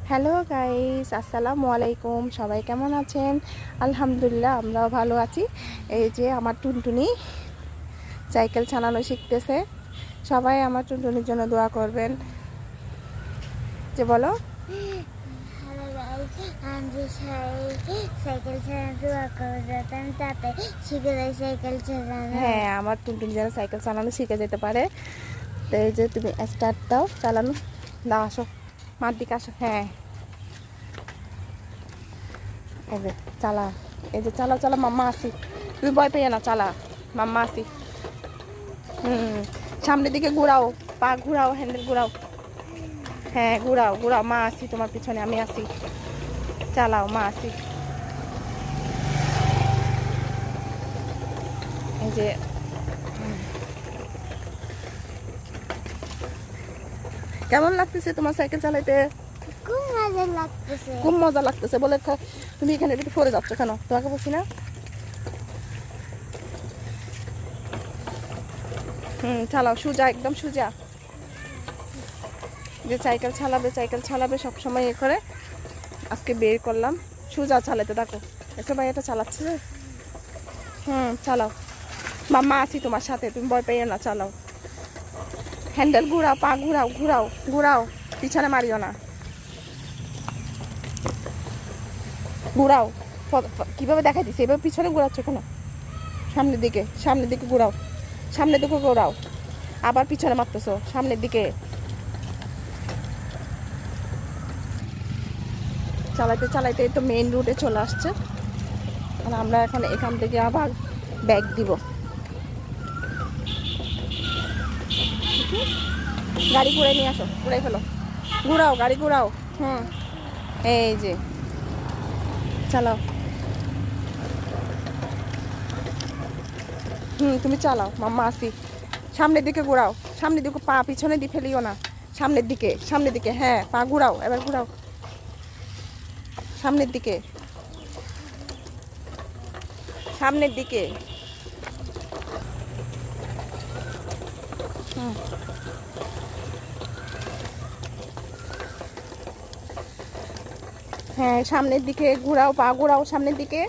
Hello guys, আসসালামু আলাইকুম। সবাই কেমন আছেন? আলহামদুলিল্লাহ, আমরাও ভালো আছি। এই যে আমার টুনটুনি সাইকেল চালানো শিখতেছে। সবাই আমার টুনটুনির জন্য দোয়া করবেন। যে বলো, হ্যালো গাইস, আমি সাইকেল চালানো করতাম, তাতে শিখে যাই সাইকেল চালানো। হ্যাঁ, আমার টুনটুনি যেন সাইকেল চালানো শিখে যেতে পারে। তো এই যে তুমি স্টার্ট দাও, চালানো দাও। আসো, মার দিকে আসো। হ্যাঁ, এই যে চালা। এই যে চালাও চালা, মাম্মা আসি। তুমি ভয় পেয়ে না, চালা, মাম্মা আসি। সামনের দিকে ঘোরাও, পা ঘোরাও, হ্যান্ডেল ঘোরাও। হ্যাঁ, ঘোরাও ঘোরাও, মা আসি তোমার পিছনে, আমি আসি। চালাও, মা আসি। এই যে কেমন লাগতেছে তোমার সাইকেল চালাইতে? খুব মজা লাগতেছে। খুব মজা লাগতেছে বলে তুমি এখানে একটু পড়ে যাচ্ছ কেন? তোমাকে বলছি না? চালাও সোজা, একদম সোজা। যে সাইকেল চালাবে সবসময় এ করে। আজকে বের করলাম, সোজা চালাতে থাকো। এসে ভাই এটা চালাচ্ছে। চালাও, মাম্মা আসি তোমার সাথে, তুমি ভয় পেয়ে না, চালাও। হ্যান্ডেল ঘুরাও, পা ঘুরাও, ঘুরাও ঘুরাও, পিছনে মারিও না। ঘুরাও। কিভাবে দেখাই দিছি, এবার পিছনে ঘুরাচ্ছ কেন? সামনের দিকে, সামনের দিকে ঘুরাও, সামনের দিকে ঘোরাও। আবার পিছনে মারতেছো, সামনের দিকে। চালাইতে চালাইতে তো মেইন রুটে চলে আসছে। আর আমরা এখন এখান থেকে আবার ব্যাগ দিব। গাড়ি ঘুরে নিয়ে আসো, ঘুরাই ফেলো, ঘুরাও, গাড়ি ঘুরাও। এই যে চালাও। তুমি চালাও, মাম্মা আসি। সামনের দিকে ঘোরাও, সামনের দিকে, পা পিছনে দিয়ে ফেলিও না। সামনের দিকে, সামনের দিকে। হ্যাঁ, পা ঘুরাও, এবার ঘুরাও সামনের দিকে, সামনের দিকে। হ্যাঁ, সামনের দিকে ঘোরাও, পা ঘোরাও সামনের দিকে।